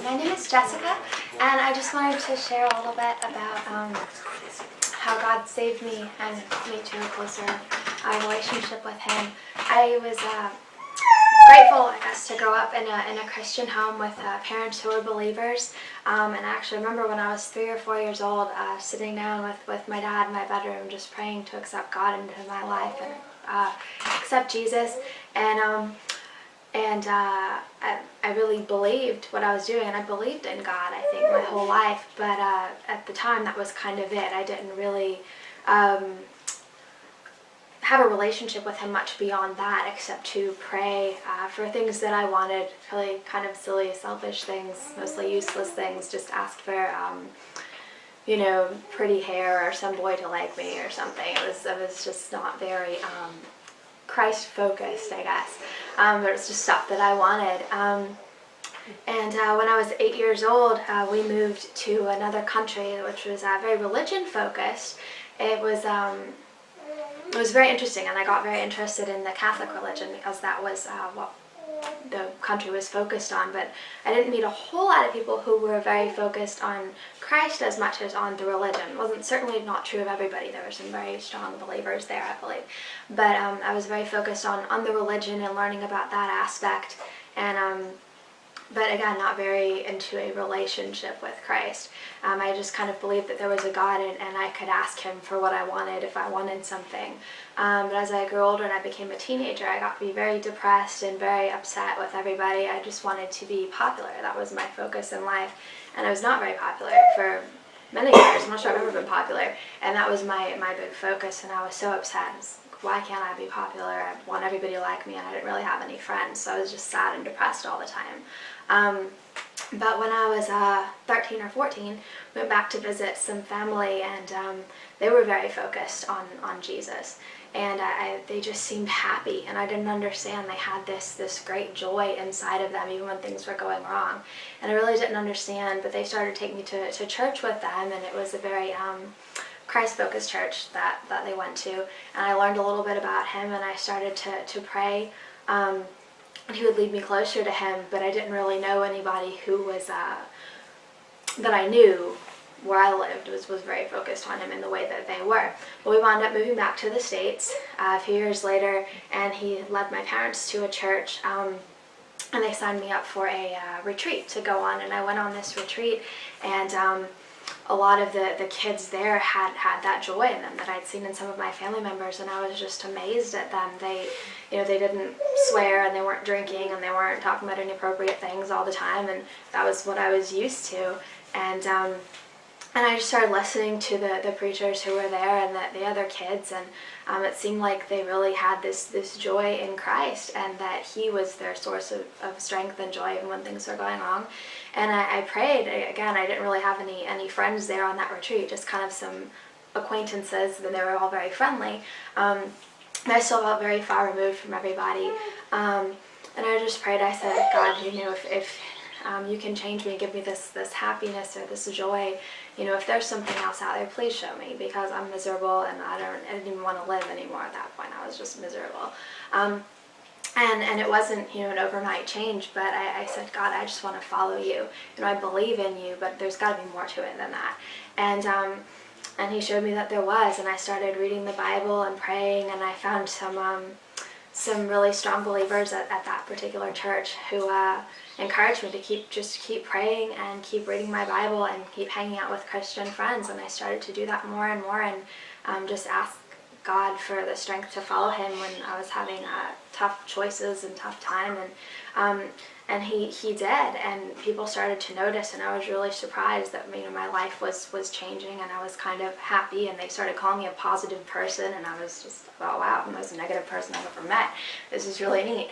My name is Jessica, and I just wanted to share a little bit about how God saved me and me to a closer relationship with Him. I was grateful, I guess, to grow up in a Christian home with parents who were believers. And I actually remember when I was 3 or 4 years old, sitting down with my dad in my bedroom, just praying to accept God into my life and accept Jesus. And I really believed what I was doing, and I believed in God, I think, my whole life. But at the time, that was kind of it. I didn't really have a relationship with Him much beyond that, except to pray for things that I wanted, really kind of silly, selfish things, mostly useless things. Just ask for, pretty hair or some boy to like me or something. It was just not very Christ-focused, I guess. But it was just stuff that I wanted. And when I was 8 years old, we moved to another country, which was very religion-focused. It was very interesting, and I got very interested in the Catholic religion because that was what the country was focused on. But I didn't meet a whole lot of people who were very focused on Christ as much as on the religion. It wasn't certainly not true of everybody. There were some very strong believers there, I believe. But I was very focused on the religion and learning about that aspect. And but again, not very into a relationship with Christ. I just kind of believed that there was a God, and I could ask Him for what I wanted if I wanted something. But as I grew older and I became a teenager, I got to be very depressed and very upset with everybody. I just wanted to be popular. That was my focus in life. And I was not very popular for many years. I'm not sure I've ever been popular. And that was my big focus, and I was so upset. Why can't I be popular? I want everybody to like me, and I didn't really have any friends, so I was just sad and depressed all the time. But when I was 13 or 14, I went back to visit some family, and they were very focused on Jesus. And they just seemed happy, and I didn't understand. They had this great joy inside of them, even when things were going wrong. And I really didn't understand, but they started taking me to church with them, and it was a very Christ-focused church that they went to. And I learned a little bit about Him, and I started to pray. And He would lead me closer to Him, but I didn't really know anybody who was, that I knew where I lived was very focused on Him in the way that they were. But we wound up moving back to the States a few years later, and He led my parents to a church, and they signed me up for a retreat to go on. And I went on this retreat, and a lot of the kids there had that joy in them that I'd seen in some of my family members, and I was just amazed at them. They didn't swear, and they weren't drinking, and they weren't talking about inappropriate things all the time, and that was what I was used to. And I just started listening to the preachers who were there and the other kids, and it seemed like they really had this joy in Christ, and that He was their source of strength and joy even when things were going wrong. And I prayed. Again, I didn't really have any friends there on that retreat, just kind of some acquaintances, and they were all very friendly. I still felt very far removed from everybody. And I just prayed. I said, God, if You can change me, give me this happiness or this joy, if there's something else out there, please show me, because I'm miserable, and I didn't even want to live anymore at that point. I was just miserable. And it wasn't, an overnight change, but I said, God, I just want to follow You. I believe in You, but there's got to be more to it than that. And He showed me that there was, and I started reading the Bible and praying, and I found some really strong believers at that particular church who encouraged me to keep praying and keep reading my Bible and keep hanging out with Christian friends. And I started to do that more and more, and just ask God for the strength to follow Him when I was having tough choices and tough time. And He did, and people started to notice, and I was really surprised that my life was changing, and I was kind of happy, and they started calling me a positive person, and I was just, oh wow, I'm the most negative person I've ever met. This is really neat.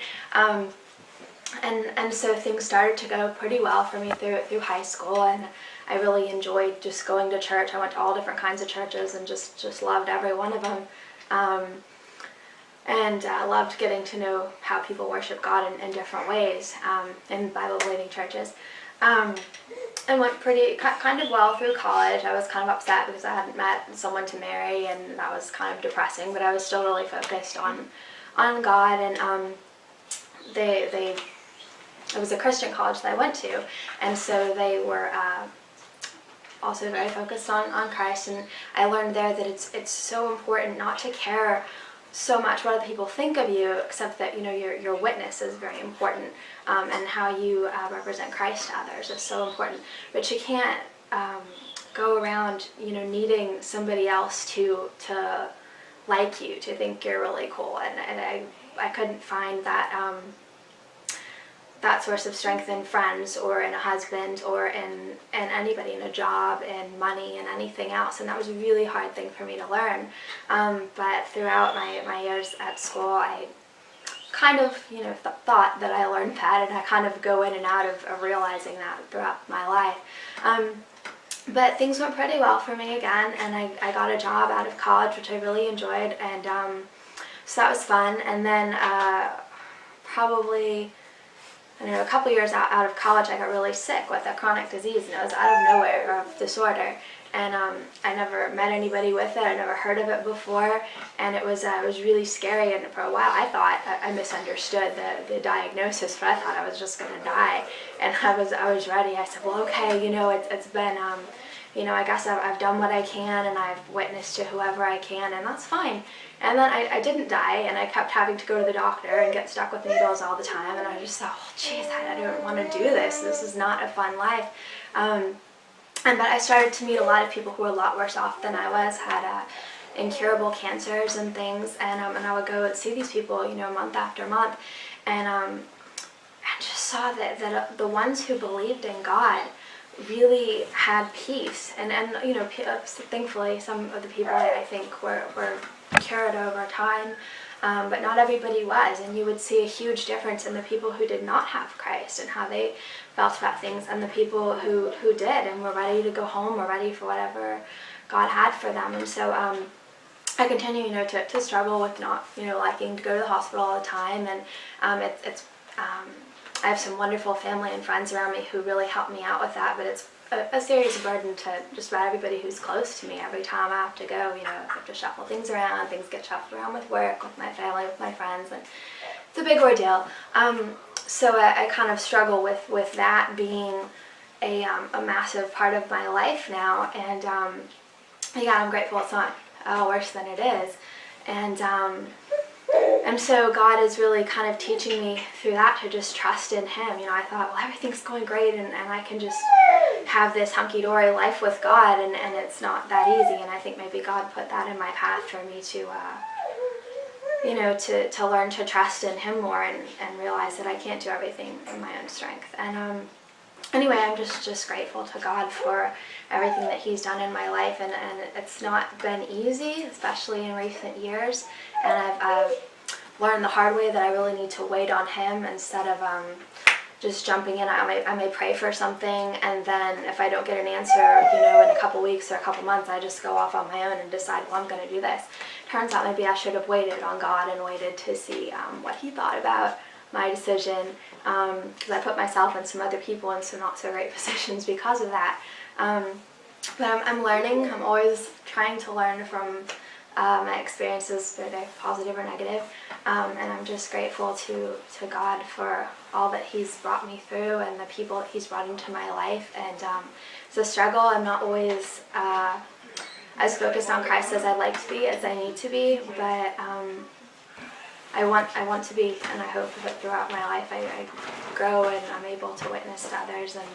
And so things started to go pretty well for me through high school, and I really enjoyed just going to church. I went to all different kinds of churches and just loved every one of them. And loved getting to know how people worship God in different ways in Bible-believing churches. And went kind of well through college. I was kind of upset because I hadn't met someone to marry, and that was kind of depressing, but I was still really focused on God. And they it was a Christian college that I went to, and so they were also very focused on Christ. And I learned there that it's so important not to care so much what other people think of you, except that your witness is very important, and how you represent Christ to others is so important. But you can't go around needing somebody else to like you, to think you're really cool. And I couldn't find that source of strength in friends or in a husband or in anybody, in a job, in money, and anything else. And that was a really hard thing for me to learn. But throughout my years at school, I kind of thought that I learned that, and I kind of go in and out of realizing that throughout my life. But things went pretty well for me again, and I got a job out of college, which I really enjoyed, and so that was fun. And then probably a couple years out of college, I got really sick with a chronic disease, and it was out of nowhere, a disorder. And I never met anybody with it. I never heard of it before, and it was really scary. And for a while, I thought I misunderstood the diagnosis, but I thought I was just going to die. And I was ready. I said, well, okay, it's been I guess I've done what I can, and I've witnessed to whoever I can, and that's fine. And then I didn't die, and I kept having to go to the doctor and get stuck with needles all the time. And I just thought, oh, geez, I don't want to do this. This is not a fun life. But I started to meet a lot of people who were a lot worse off than I was, had incurable cancers and things, and I would go and see these people, month after month, and just saw that the ones who believed in God really had peace, and thankfully some of the people I think were cured over time. But not everybody was, and you would see a huge difference in the people who did not have Christ and how they felt about things, and the people who did and were ready to go home, or ready for whatever God had for them. And so I continue, to struggle with not, liking to go to the hospital all the time, and I have some wonderful family and friends around me who really help me out with that, but it's a serious burden to just about everybody who's close to me. Every time I have to go, I have to shuffle things around, things get shuffled around with work, with my family, with my friends, and it's a big ordeal. So I kind of struggle with that being a massive part of my life now, and I'm grateful it's not worse than it is. And so God is really kind of teaching me through that to just trust in Him. I thought, well, everything's going great, and I can just have this hunky-dory life with God, and it's not that easy. And I think maybe God put that in my path for me to, to learn to trust in Him more, and realize that I can't do everything in my own strength. And anyway, I'm just grateful to God for everything that He's done in my life, and it's not been easy, especially in recent years. And I've learned the hard way that I really need to wait on Him instead of just jumping in. I may pray for something, and then if I don't get an answer, in a couple weeks or a couple months, I just go off on my own and decide, well, I'm going to do this. Turns out maybe I should have waited on God and waited to see what He thought about my decision, because I put myself and some other people in some not so great positions because of that. But I'm learning. I'm always trying to learn from my experiences, whether they're positive or negative, and I'm just grateful to God for all that He's brought me through and the people that He's brought into my life. And it's a struggle. I'm not always as focused on Christ as I'd like to be, as I need to be, but I want to be, and I hope that throughout my life I grow and I'm able to witness to others, and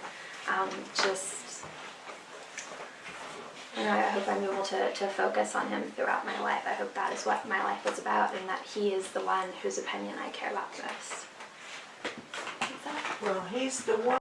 I hope I'm able to focus on Him throughout my life. I hope that is what my life is about, and that He is the one whose opinion I care about most. Well, He's the one.